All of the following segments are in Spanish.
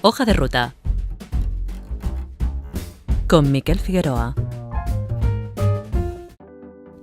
Hoja de ruta con Miquel Figueroa.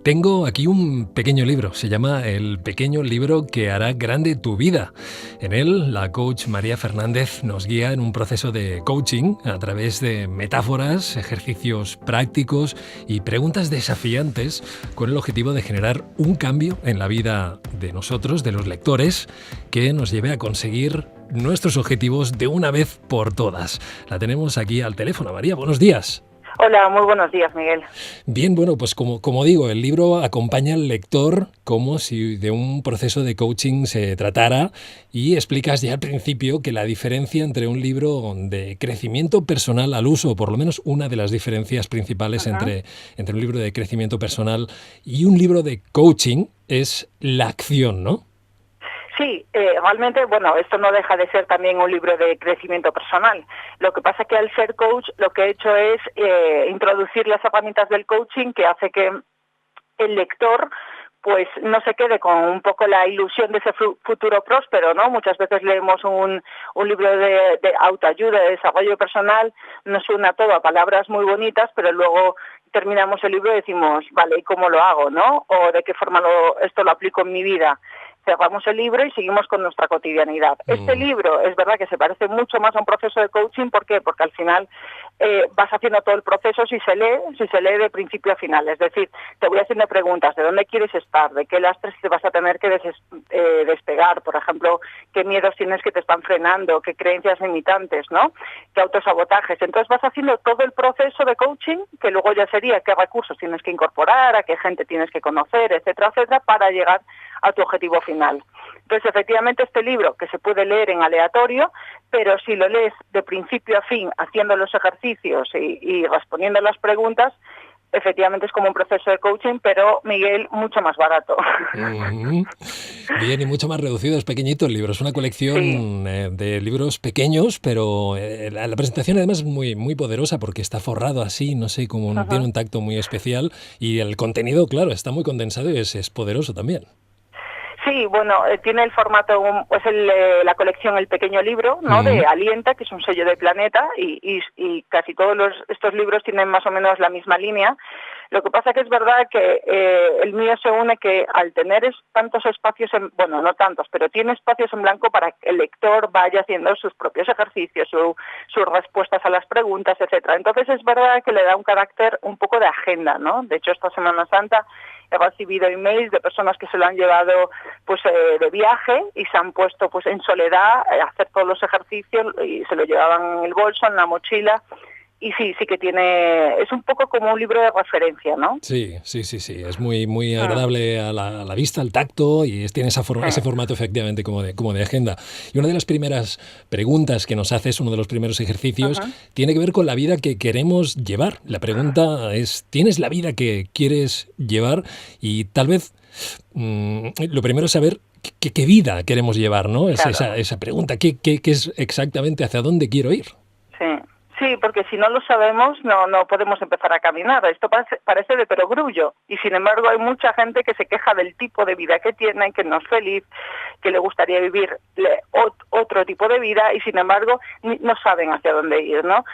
Tengo aquí un pequeño libro, se llama El pequeño libro que hará grande tu vida. En él, la coach María Fernández nos guía en un proceso de coaching a través de metáforas, ejercicios prácticos y preguntas desafiantes con el objetivo de generar un cambio en la vida de nosotros, de los lectores, que nos lleve a conseguir nuestros objetivos de una vez por todas. La tenemos aquí al teléfono. María, buenos días. Hola, muy buenos días, Miguel. Bien, bueno, pues como digo, el libro acompaña al lector como si de un proceso de coaching se tratara y explicas ya al principio que la diferencia entre un libro de crecimiento personal al uso, o por lo menos una de las diferencias principales entre un libro de crecimiento personal y un libro de coaching es la acción, ¿no? Sí, realmente, bueno, esto no deja de ser también un libro de crecimiento personal. Lo que pasa es que al ser coach lo que he hecho es introducir las herramientas del coaching que hace que el lector pues no se quede con un poco la ilusión de ese futuro próspero, ¿no? Muchas veces leemos un libro de autoayuda, de desarrollo personal, nos suena todo a palabras muy bonitas, pero luego terminamos el libro y decimos, vale, ¿y cómo lo hago, no? O de qué forma esto lo aplico en mi vida. Cerramos el libro y seguimos con nuestra cotidianidad. Este libro es verdad que se parece mucho más a un proceso de coaching. ¿Por qué? Porque al final vas haciendo todo el proceso si se lee de principio a final. Es decir, te voy haciendo preguntas de dónde quieres estar, de qué lastres te vas a tener que despegar, por ejemplo, qué miedos tienes que te están frenando, qué creencias limitantes, ¿no? Qué autosabotajes. Entonces vas haciendo todo el proceso de coaching, que luego ya sería qué recursos tienes que incorporar, a qué gente tienes que conocer, etcétera, etcétera, para llegar a tu objetivo final. Entonces, efectivamente, este libro, que se puede leer en aleatorio, pero si lo lees de principio a fin, haciendo los ejercicios y respondiendo las preguntas, efectivamente es como un proceso de coaching, pero, Miguel, mucho más barato. Bien, y mucho más reducido, es pequeñito el libro, es una colección de libros pequeños, pero la presentación además es muy, muy poderosa porque está forrado así, no sé, como tiene un tacto muy especial y el contenido, claro, está muy condensado y es poderoso también. Sí, bueno, tiene el formato, pues la colección El Pequeño Libro, ¿no? De Alienta, que es un sello de Planeta, y casi todos estos libros tienen más o menos la misma línea. Lo que pasa que es verdad que el mío se une que al tener tantos espacios, bueno, no tantos, pero tiene espacios en blanco para que el lector vaya haciendo sus propios ejercicios, sus respuestas a las preguntas, etcétera. Entonces es verdad que le da un carácter un poco de agenda, ¿no? De hecho, esta Semana Santa he recibido emails de personas que se lo han llevado pues de viaje y se han puesto pues en soledad a hacer todos los ejercicios y se lo llevaban en el bolso, en la mochila. Y sí que es un poco como un libro de referencia, ¿no? Sí, es muy, muy agradable a la vista, al tacto, y tiene ese formato efectivamente como de agenda. Y una de las primeras preguntas que nos haces, uno de los primeros ejercicios, tiene que ver con la vida que queremos llevar. La pregunta es, ¿tienes la vida que quieres llevar? Y tal vez lo primero es saber qué vida queremos llevar, ¿no? Claro. Es esa pregunta, ¿qué es exactamente hacia dónde quiero ir? Sí, porque si no lo sabemos no podemos empezar a caminar. Esto parece de perogrullo y sin embargo hay mucha gente que se queja del tipo de vida que tiene, que no es feliz, que le gustaría vivir otro tipo de vida y sin embargo no saben hacia dónde ir, ¿no?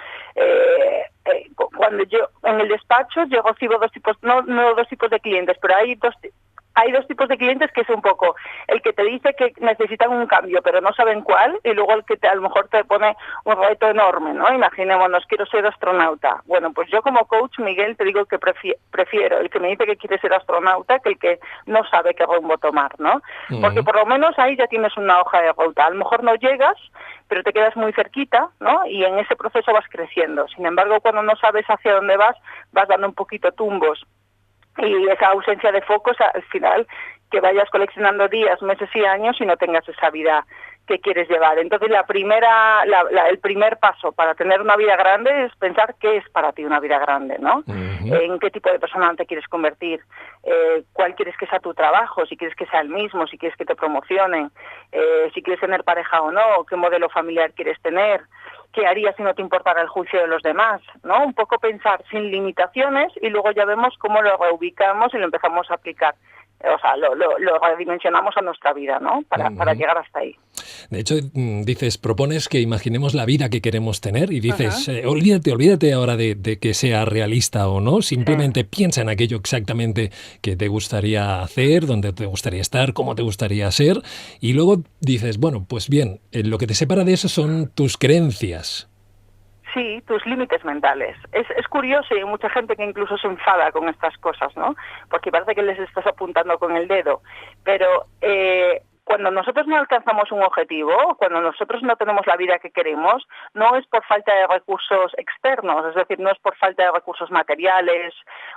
Cuando yo en el despacho yo recibo dos tipos de clientes, pero hay dos tipos de clientes que es un poco el que te dice que necesitan un cambio pero no saben cuál y luego el que a lo mejor te pone un reto enorme, ¿no? Imaginémonos, quiero ser astronauta. Bueno, pues yo como coach, Miguel, te digo que prefiero el que me dice que quiere ser astronauta que el que no sabe qué rumbo tomar, ¿no? Porque por lo menos ahí ya tienes una hoja de ruta. A lo mejor no llegas, pero te quedas muy cerquita, ¿no? Y en ese proceso vas creciendo. Sin embargo, cuando no sabes hacia dónde vas dando un poquito tumbos. Y esa ausencia de focos, al final, que vayas coleccionando días, meses y años y no tengas esa vida que quieres llevar. Entonces, el primer paso para tener una vida grande es pensar qué es para ti una vida grande, ¿no? En qué tipo de persona te quieres convertir, cuál quieres que sea tu trabajo, si quieres que sea el mismo, si quieres que te promocionen, si quieres tener pareja o no, qué modelo familiar quieres tener, qué harías si no te importara el juicio de los demás, ¿no? Un poco pensar sin limitaciones y luego ya vemos cómo lo reubicamos y lo empezamos a aplicar. o sea, lo redimensionamos a nuestra vida, ¿no? Para llegar hasta ahí. De hecho, propones que imaginemos la vida que queremos tener y dices, olvídate ahora de que sea realista o no, simplemente piensa en aquello exactamente que te gustaría hacer, dónde te gustaría estar, cómo te gustaría ser, y luego dices, bueno, pues bien, lo que te separa de eso son tus creencias. Sí, tus límites mentales. Es curioso y hay mucha gente que incluso se enfada con estas cosas, ¿no? Porque parece que les estás apuntando con el dedo. Pero cuando nosotros no alcanzamos un objetivo, cuando nosotros no tenemos la vida que queremos, no es por falta de recursos externos, es decir, no es por falta de recursos materiales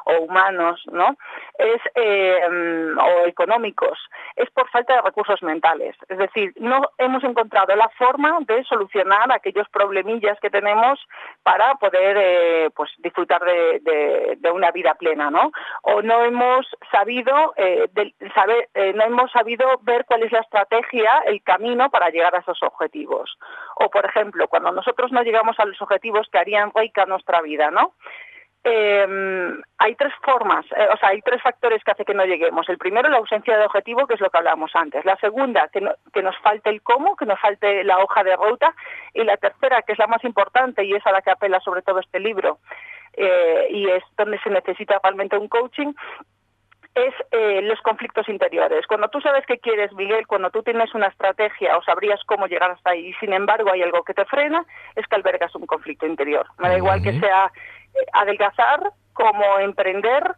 o humanos, ¿no? O económicos, es por falta de recursos mentales. Es decir, no hemos encontrado la forma de solucionar aquellos problemillas que tenemos para poder disfrutar de una vida plena, ¿no? O no hemos sabido no hemos sabido ver cuál es la estrategia, el camino para llegar a esos objetivos. O, por ejemplo, cuando nosotros no llegamos a los objetivos que harían rica nuestra vida, ¿no? Hay tres formas, hay tres factores que hacen que no lleguemos. El primero, la ausencia de objetivo, que es lo que hablábamos antes. La segunda, que nos falte el cómo, que nos falte la hoja de ruta. Y la tercera, que es la más importante y es a la que apela sobre todo este libro, y es donde se necesita realmente un coaching, es los conflictos interiores. Cuando tú sabes qué quieres, Miguel, cuando tú tienes una estrategia o sabrías cómo llegar hasta ahí y sin embargo hay algo que te frena, es que albergas un conflicto interior. Me da igual que sea adelgazar, como emprender,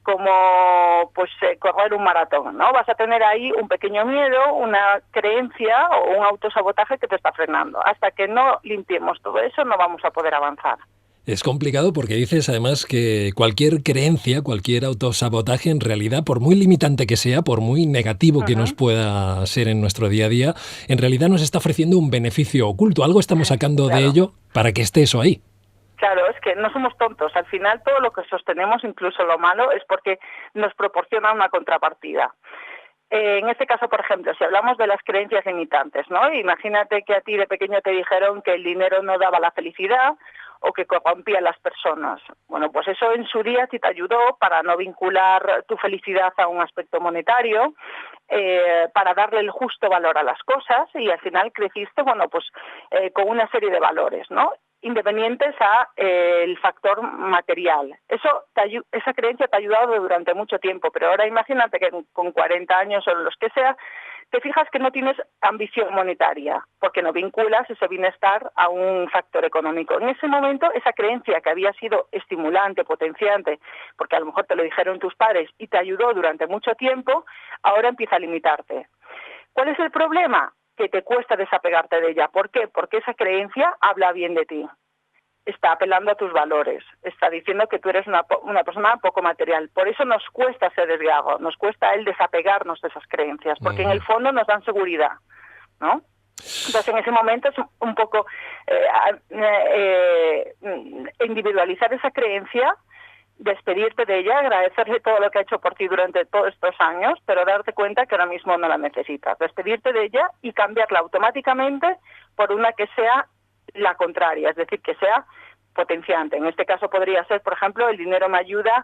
como correr un maratón, ¿no? Vas a tener ahí un pequeño miedo, una creencia o un autosabotaje que te está frenando. Hasta que no limpiemos todo eso no vamos a poder avanzar. Es complicado porque dices además que cualquier creencia, cualquier autosabotaje, en realidad, por muy limitante que sea, por muy negativo que nos pueda ser en nuestro día a día, en realidad nos está ofreciendo un beneficio oculto. Algo estamos sacando de ello para que esté eso ahí. Claro, es que no somos tontos. Al final todo lo que sostenemos, incluso lo malo, es porque nos proporciona una contrapartida. En este caso, por ejemplo, si hablamos de las creencias limitantes, ¿no? Imagínate que a ti de pequeño te dijeron que el dinero no daba la felicidad o que corrompía a las personas. Bueno, pues eso en su día sí te ayudó para no vincular tu felicidad a un aspecto monetario, para darle el justo valor a las cosas y al final creciste, con una serie de valores, ¿no? Independientes a el factor material. Esa creencia te ha ayudado durante mucho tiempo, pero ahora imagínate que con 40 años o los que sea, te fijas que no tienes ambición monetaria, porque no vinculas ese bienestar a un factor económico. En ese momento, esa creencia que había sido estimulante, potenciante, porque a lo mejor te lo dijeron tus padres y te ayudó durante mucho tiempo, ahora empieza a limitarte. ¿Cuál es el problema? Que te cuesta desapegarte de ella. ¿Por qué? Porque esa creencia habla bien de ti. Está apelando a tus valores. Está diciendo que tú eres una persona poco material. Por eso nos cuesta ser desviado, nos cuesta el desapegarnos de esas creencias, porque en el fondo nos dan seguridad, ¿no? Entonces, en ese momento es un poco individualizar esa creencia, despedirte de ella, agradecerle todo lo que ha hecho por ti durante todos estos años, pero darte cuenta que ahora mismo no la necesitas. Despedirte de ella y cambiarla automáticamente por una que sea la contraria, es decir, que sea potenciante. En este caso podría ser, por ejemplo, el dinero me ayuda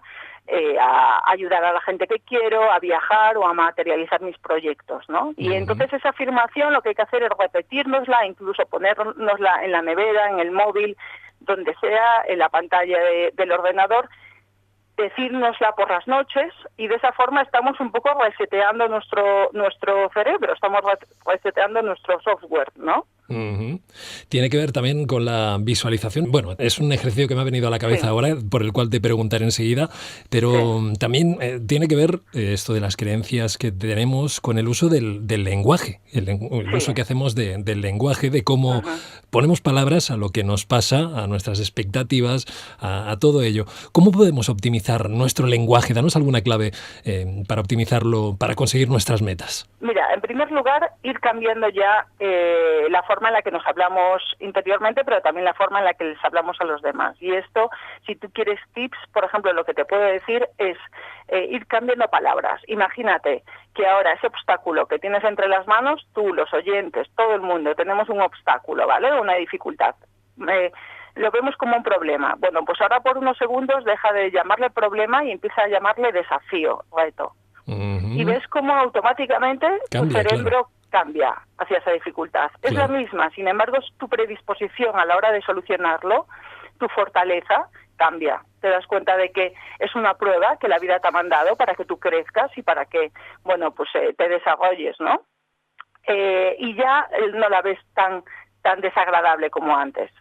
a ayudar a la gente que quiero, a viajar o a materializar mis proyectos, ¿no? Y entonces esa afirmación lo que hay que hacer es repetírnosla, incluso ponérnosla en la nevera, en el móvil, donde sea, en la pantalla del ordenador, decírnosla por las noches y de esa forma estamos un poco reseteando nuestro cerebro, estamos reseteando nuestro software, ¿no? Tiene que ver también con la visualización. Bueno, es un ejercicio que me ha venido a la cabeza ahora, por el cual te preguntaré enseguida, pero también tiene que ver esto de las creencias que tenemos con el uso del lenguaje, el uso que hacemos del lenguaje, de cómo ponemos palabras a lo que nos pasa, a nuestras expectativas, a todo ello. ¿Cómo podemos optimizar nuestro lenguaje? Danos alguna clave para optimizarlo, para conseguir nuestras metas. Mira, en primer lugar, ir cambiando ya la forma en la que nos hablamos interiormente, pero también la forma en la que les hablamos a los demás. Y esto, si tú quieres tips, por ejemplo, lo que te puedo decir es ir cambiando palabras. Imagínate que ahora ese obstáculo que tienes entre las manos, tú, los oyentes, todo el mundo, tenemos un obstáculo, ¿vale? Una dificultad. Lo vemos como un problema. Bueno, pues ahora por unos segundos deja de llamarle problema y empieza a llamarle desafío, reto. y ves cómo automáticamente tu cerebro cambia hacia esa dificultad. Es la misma, sin embargo, tu predisposición a la hora de solucionarlo, tu fortaleza, cambia. Te das cuenta de que es una prueba que la vida te ha mandado para que tú crezcas y para que, bueno, pues te desarrolles, ¿no? Y ya no la ves tan desagradable como antes.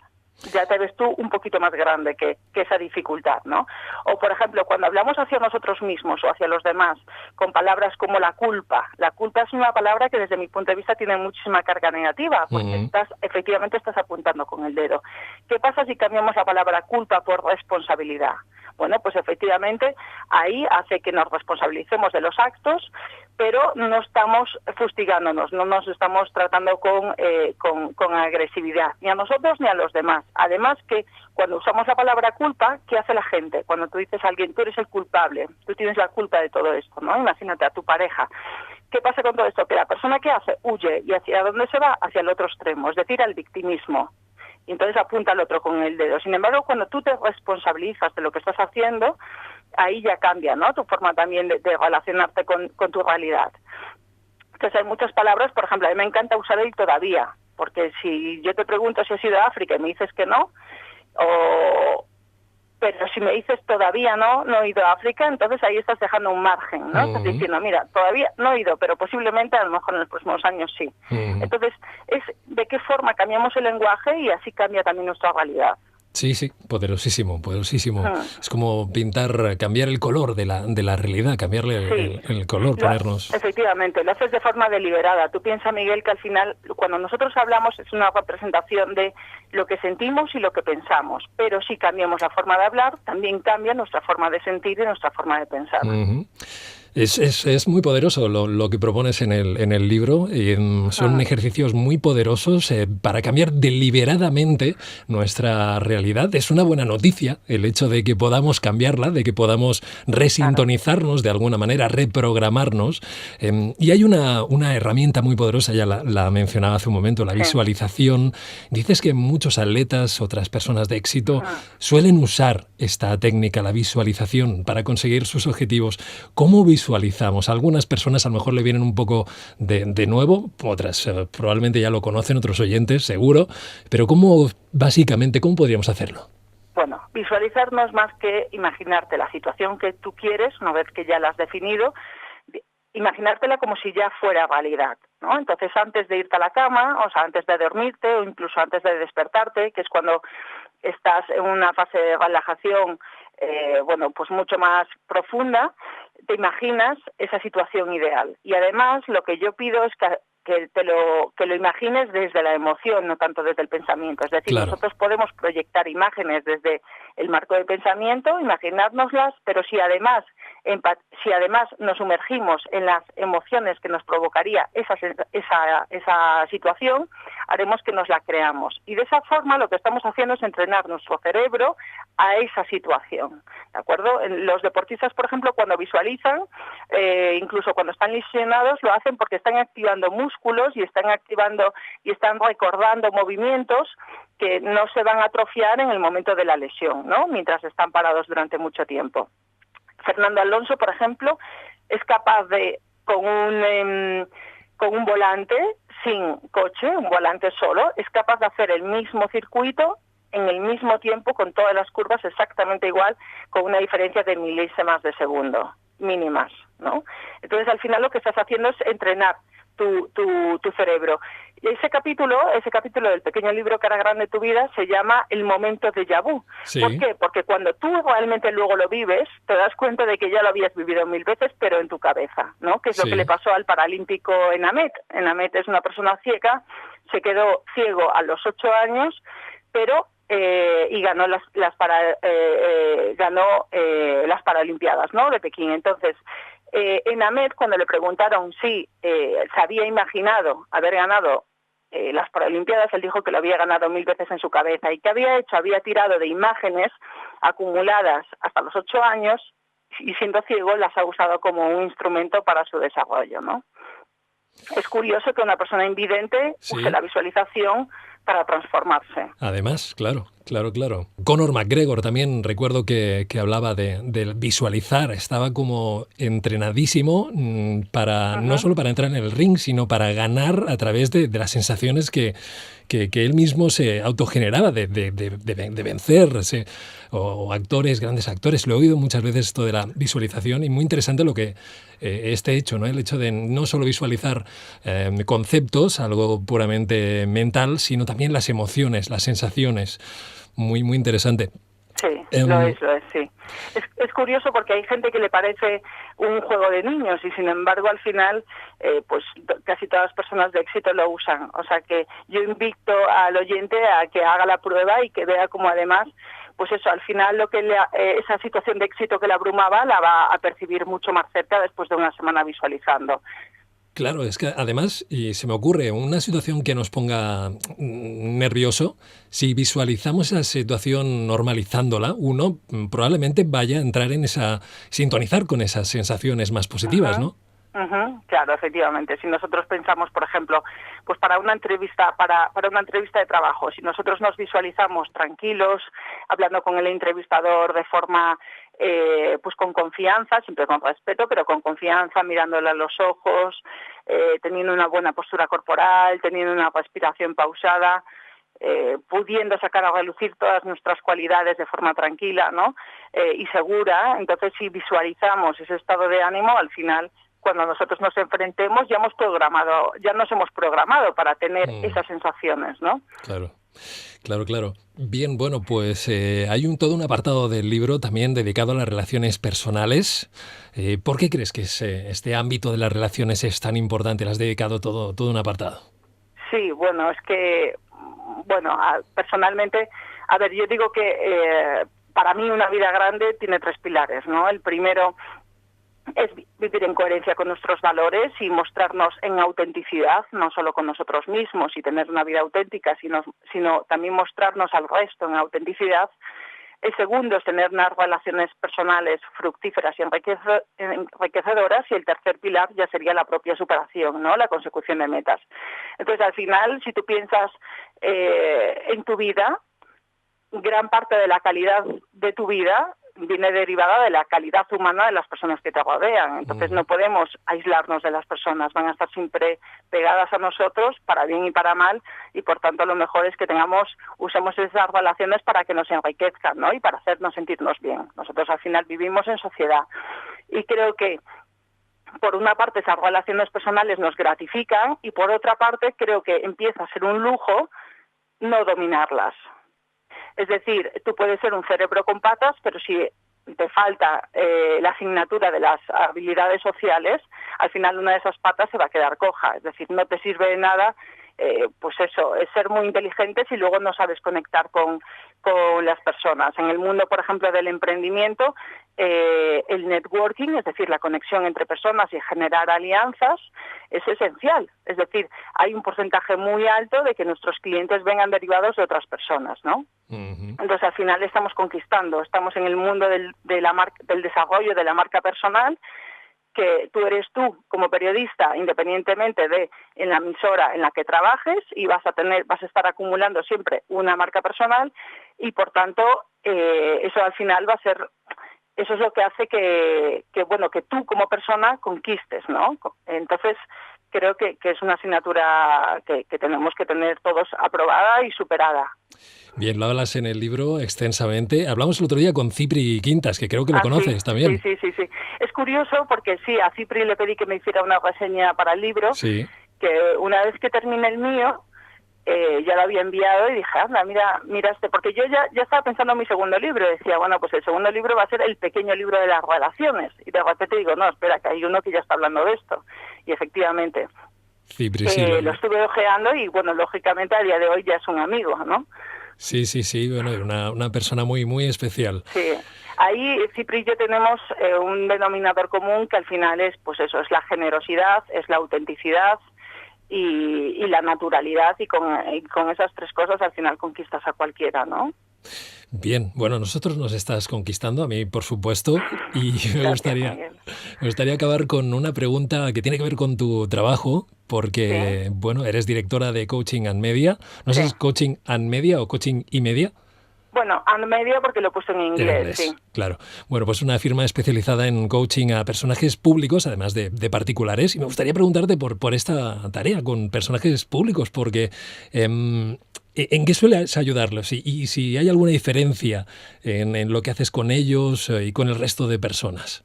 Ya te ves tú un poquito más grande que esa dificultad, ¿no? O, por ejemplo, cuando hablamos hacia nosotros mismos o hacia los demás con palabras como la culpa. La culpa es una palabra que desde mi punto de vista tiene muchísima carga negativa, porque efectivamente estás apuntando con el dedo. ¿Qué pasa si cambiamos la palabra culpa por responsabilidad? Bueno, pues efectivamente ahí hace que nos responsabilicemos de los actos, pero no estamos fustigándonos, no nos estamos tratando con agresividad, ni a nosotros ni a los demás. Además que cuando usamos la palabra culpa, ¿qué hace la gente? Cuando tú dices a alguien, tú eres el culpable, tú tienes la culpa de todo esto, ¿no? Imagínate a tu pareja. ¿Qué pasa con todo esto? Que la persona que hace huye, y ¿hacia dónde se va? Hacia el otro extremo, es decir, al victimismo. Y entonces apunta al otro con el dedo. Sin embargo, cuando tú te responsabilizas de lo que estás haciendo, ahí ya cambia, ¿no? Tu forma también de relacionarte con tu realidad. Entonces hay muchas palabras, por ejemplo, a mí me encanta usar el todavía, porque si yo te pregunto si has ido a África y me dices que no, pero si me dices todavía no he ido a África, entonces ahí estás dejando un margen, ¿no? Estás diciendo, mira, todavía no he ido, pero posiblemente a lo mejor en los próximos años sí. Entonces, es de qué forma cambiamos el lenguaje y así cambia también nuestra realidad. Sí, poderosísimo. Es como cambiar el color de la realidad, cambiarle el color, ponernos... Efectivamente, lo haces de forma deliberada. Tú piensas, Miguel, que al final, cuando nosotros hablamos, es una representación de lo que sentimos y lo que pensamos. Pero si cambiamos la forma de hablar, también cambia nuestra forma de sentir y nuestra forma de pensar. Es muy poderoso lo que propones en el libro. Son ejercicios muy poderosos para cambiar deliberadamente nuestra realidad. Es una buena noticia el hecho de que podamos cambiarla, de que podamos resintonizarnos de alguna manera, reprogramarnos. Y hay una herramienta muy poderosa, ya la mencionaba hace un momento, la visualización. Dices que muchos atletas, otras personas de éxito, suelen usar esta técnica, la visualización, para conseguir sus objetivos. ¿Cómo visualizamos? Algunas personas a lo mejor le vienen un poco de nuevo, otras probablemente ya lo conocen, otros oyentes seguro, pero ¿cómo podríamos hacerlo? Bueno, visualizar no es más que imaginarte la situación que tú quieres, una vez que ya la has definido, imaginártela como si ya fuera realidad, ¿no? Entonces, antes de irte a la cama, o sea, antes de dormirte o incluso antes de despertarte, que es cuando estás en una fase de relajación, pues mucho más profunda, te imaginas esa situación ideal. Y además, lo que yo pido es que lo imagines desde la emoción, no tanto desde el pensamiento. Es decir, nosotros podemos proyectar imágenes desde el marco del pensamiento, imaginárnoslas, pero si además nos sumergimos en las emociones que nos provocaría esa situación, haremos que nos la creamos. Y de esa forma lo que estamos haciendo es entrenar nuestro cerebro a esa situación, ¿de acuerdo? Los deportistas, por ejemplo, cuando visualizan, incluso cuando están lesionados, lo hacen porque están activando músculos y están recordando movimientos que no se van a atrofiar en el momento de la lesión, ¿no? Mientras están parados durante mucho tiempo. Fernando Alonso, por ejemplo, es capaz de, con un volante sin coche, un volante solo, es capaz de hacer el mismo circuito en el mismo tiempo, con todas las curvas exactamente igual, con una diferencia de milésimas de segundo, mínimas, ¿no? Entonces, al final lo que estás haciendo es entrenar tu cerebro. Y ese capítulo del pequeño libro que hará grande tu vida se llama El momento déjà vu. Sí. ¿Por qué? Porque cuando tú realmente luego lo vives, te das cuenta de que ya lo habías vivido 1000 veces, pero en tu cabeza, ¿no? Que es lo que le pasó al paralímpico Enamet. Enamet es una persona ciega, se quedó ciego a los 8 años, pero y ganó las Paralimpiadas, ¿no? De Pekín. Entonces, Enamet, cuando le preguntaron si se había imaginado haber ganado las Paralimpiadas, él dijo que lo había ganado 1000 veces en su cabeza. ¿Y qué había hecho? Había tirado de imágenes acumuladas hasta los 8 años y, siendo ciego, las ha usado como un instrumento para su desarrollo, ¿no? Es curioso que una persona invidente use la visualización para transformarse. Además, claro, Claro, claro. Conor McGregor también recuerdo que hablaba de visualizar, estaba como entrenadísimo para no solo para entrar en el ring, sino para ganar a través de las sensaciones que él mismo se autogeneraba de vencer, o actores, grandes actores. Lo he oído muchas veces esto de la visualización y muy interesante lo que este hecho, ¿no? El hecho de no solo visualizar conceptos, algo puramente mental, sino también las emociones, las sensaciones. Muy, muy interesante. Sí, lo es, sí. Es curioso porque hay gente que le parece un juego de niños y sin embargo al final pues casi todas las personas de éxito lo usan. O sea que yo invito al oyente a que haga la prueba y que vea cómo además pues eso, al final lo que esa situación de éxito que le abrumaba la va a percibir mucho más cerca después de una semana visualizando. Claro, es que además, y se me ocurre, una situación que nos ponga nervioso, si visualizamos esa situación normalizándola, uno probablemente vaya a entrar en sintonizar con esas sensaciones más positivas, ¿no? Claro, efectivamente. Si nosotros pensamos, por ejemplo, pues para una entrevista de trabajo, si nosotros nos visualizamos tranquilos, hablando con el entrevistador de forma pues con confianza, siempre con respeto, pero con confianza, mirándole a los ojos, teniendo una buena postura corporal, teniendo una respiración pausada, pudiendo sacar a relucir todas nuestras cualidades de forma tranquila, ¿no? Y segura. Entonces, si visualizamos ese estado de ánimo, al final, cuando nosotros nos enfrentemos, ya nos hemos programado para tener esas sensaciones, ¿no? Claro. Claro. Bien, bueno, pues hay todo un apartado del libro también dedicado a las relaciones personales. ¿Por qué crees que este ámbito de las relaciones es tan importante? Le has dedicado todo un apartado. Sí, bueno, es que, personalmente, a ver, yo digo que para mí una vida grande tiene 3 pilares, ¿no? El primero es vivir en coherencia con nuestros valores y mostrarnos en autenticidad, no solo con nosotros mismos y tener una vida auténtica, sino también mostrarnos al resto en autenticidad. El segundo es tener unas relaciones personales fructíferas y enriquecedoras, y el tercer pilar ya sería la propia superación, ¿no? La consecución de metas. Entonces, al final, si tú piensas en tu vida, gran parte de la calidad de tu vida viene derivada de la calidad humana de las personas que te rodean. Entonces no podemos aislarnos de las personas, van a estar siempre pegadas a nosotros, para bien y para mal, y por tanto lo mejor es que usemos esas relaciones para que nos enriquezcan, ¿no? Y para hacernos sentirnos bien. Nosotros al final vivimos en sociedad y creo que por una parte esas relaciones personales nos gratifican y por otra parte creo que empieza a ser un lujo no dominarlas. Es decir, tú puedes ser un cerebro con patas, pero si te falta la asignatura de las habilidades sociales, al final una de esas patas se va a quedar coja. Es decir, no te sirve de nada, pues eso, es ser muy inteligente si luego no sabes conectar con las personas. En el mundo, por ejemplo, del emprendimiento, el networking, es decir, la conexión entre personas y generar alianzas, es esencial. Es decir, hay un porcentaje muy alto de que nuestros clientes vengan derivados de otras personas, ¿no? Entonces, al final estamos conquistando, estamos en el mundo del desarrollo de la marca personal, que tú eres tú como periodista, independientemente de en la emisora en la que trabajes, y vas a estar acumulando siempre una marca personal, y por tanto eso al final eso es lo que hace que tú como persona conquistes, ¿no? Entonces creo que es una asignatura que tenemos que tener todos aprobada y superada. Bien, lo hablas en el libro extensamente. Hablamos el otro día con Cipri Quintas, que creo que lo conoces también. Sí. Es curioso porque sí, a Cipri le pedí que me hiciera una reseña para el libro, que una vez que termine el mío, ya lo había enviado y dije, anda, mira porque yo ya estaba pensando en mi segundo libro. Decía, bueno, pues el segundo libro va a ser el pequeño libro de las relaciones. Y de repente digo, no, espera, que hay uno que ya está hablando de esto. Y efectivamente, Cipri, lo estuve ojeando y, bueno, lógicamente a día de hoy ya es un amigo, ¿no? Sí, bueno, una persona muy, muy especial. Sí, ahí Cipri y yo tenemos un denominador común que al final es, pues eso, es la generosidad, es la autenticidad y la naturalidad, y con esas 3 cosas al final conquistas a cualquiera, ¿no? Bien, bueno, nosotros nos estás conquistando, a mí por supuesto, y me gustaría acabar con una pregunta que tiene que ver con tu trabajo, porque, bueno, eres directora de Coaching and Media. ¿No sé si es Coaching and Media o Coaching y Media? Bueno, a medio porque lo he puesto en inglés, sí. Claro. Bueno, pues una firma especializada en coaching a personajes públicos, además de particulares. Y me gustaría preguntarte por esta tarea con personajes públicos, porque ¿en qué sueles ayudarlos? Y si hay alguna diferencia en lo que haces con ellos y con el resto de personas.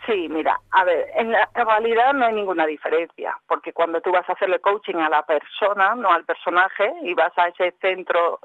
Sí, mira, a ver, en realidad no hay ninguna diferencia, porque cuando tú vas a hacerle coaching a la persona, no al personaje, y vas a ese centro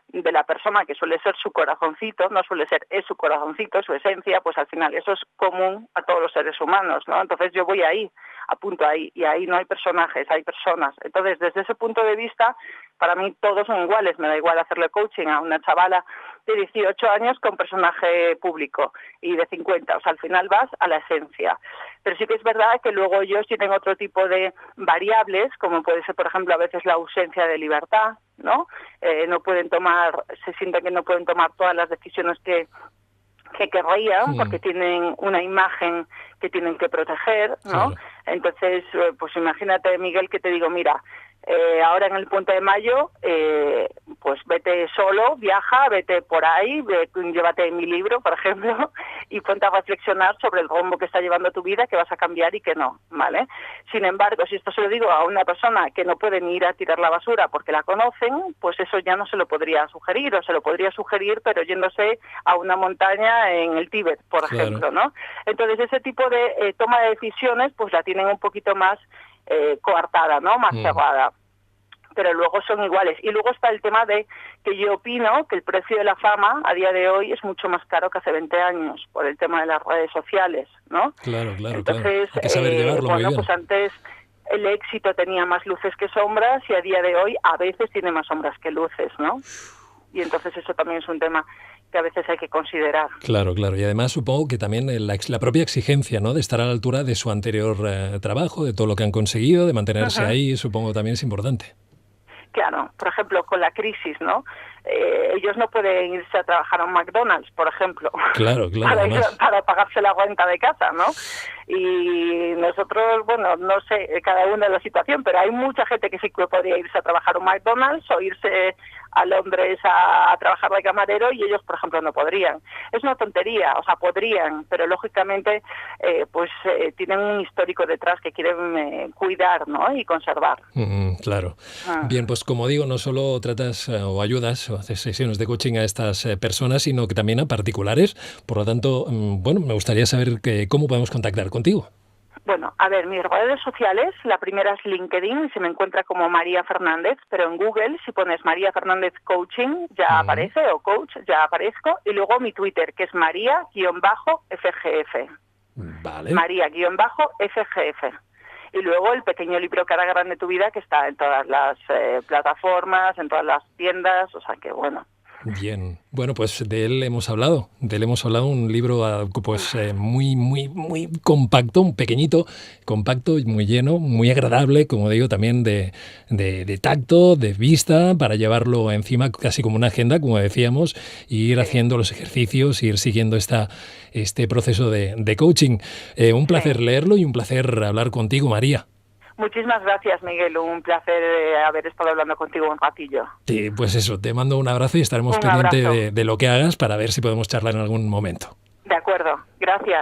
de la persona que suele ser su corazoncito, no suele ser, es su corazoncito, su esencia, pues al final eso es común a todos los seres humanos, ¿no? Entonces yo voy ahí, apunto ahí, y ahí no hay personajes, hay personas. Entonces, desde ese punto de vista, para mí todos son iguales, me da igual hacerle coaching a una chavala de 18 años con personaje público y de 50, o sea, al final vas a la esencia. Pero sí que es verdad que luego ellos tienen otro tipo de variables, como puede ser, por ejemplo, a veces la ausencia de libertad, ¿no? No pueden tomar, se sienten que no pueden tomar todas las decisiones que querrían, porque tienen una imagen que tienen que proteger, ¿no? Claro. Entonces, pues imagínate, Miguel, que te digo, mira, ahora en el Puente de Mayo, pues vete solo, viaja, vete por ahí, llévate mi libro, por ejemplo, y ponte a reflexionar sobre el rumbo que está llevando tu vida, que vas a cambiar y que no, ¿vale? Sin embargo, si esto se lo digo a una persona que no puede ni ir a tirar la basura porque la conocen, pues eso ya no se lo podría sugerir, o se lo podría sugerir, pero yéndose a una montaña en el Tíbet, por ejemplo, ¿no? Entonces, ese tipo de toma de decisiones, pues la tienen un poquito más coartada, ¿no? Más cerrada. Pero luego son iguales. Y luego está el tema de que yo opino que el precio de la fama a día de hoy es mucho más caro que hace 20 años por el tema de las redes sociales, ¿no? Claro. Entonces, hay que saber llevarlo muy bien. Pues antes el éxito tenía más luces que sombras y a día de hoy a veces tiene más sombras que luces, ¿no? Y entonces eso también es un tema que a veces hay que considerar. Claro. Y además supongo que también la propia exigencia, ¿no?, de estar a la altura de su anterior trabajo, de todo lo que han conseguido, de mantenerse ahí, supongo también es importante. Claro, por ejemplo, con la crisis, ¿no? Ellos no pueden irse a trabajar a un McDonald's, por ejemplo, claro, para pagarse la renta de casa, ¿no? Y nosotros, bueno, no sé, cada uno de la situación, pero hay mucha gente que sí que podría irse a trabajar a un McDonald's o irse a Londres a trabajar de camarero y ellos, por ejemplo, no podrían. Es una tontería, o sea, podrían, pero lógicamente tienen un histórico detrás que quieren cuidar, ¿no?, y conservar. Claro. Bien, pues como digo, no solo tratas o ayudas o haces sesiones de coaching a estas personas, sino que también a particulares. Por lo tanto, me gustaría saber cómo podemos contactar contigo. Bueno, a ver, mis redes sociales, la primera es LinkedIn y se me encuentra como María Fernández, pero en Google, si pones María Fernández Coaching, ya aparece, o Coach, ya aparezco, y luego mi Twitter, que es María-FGF. Vale. María-FGF. Y luego el pequeño libro que hará grande tu vida, que está en todas las plataformas, en todas las tiendas, o sea que bueno. Bien, bueno, pues de él hemos hablado, un libro pues muy compacto, un pequeñito, compacto y muy lleno, muy agradable, como digo, también de tacto, de vista, para llevarlo encima casi como una agenda, como decíamos, e ir haciendo los ejercicios, ir siguiendo este proceso de coaching. Un placer leerlo y un placer hablar contigo, María. Muchísimas gracias, Miguel. Un placer haber estado hablando contigo un ratillo. Sí, pues eso, te mando un abrazo y estaremos pendientes de lo que hagas para ver si podemos charlar en algún momento. De acuerdo, gracias.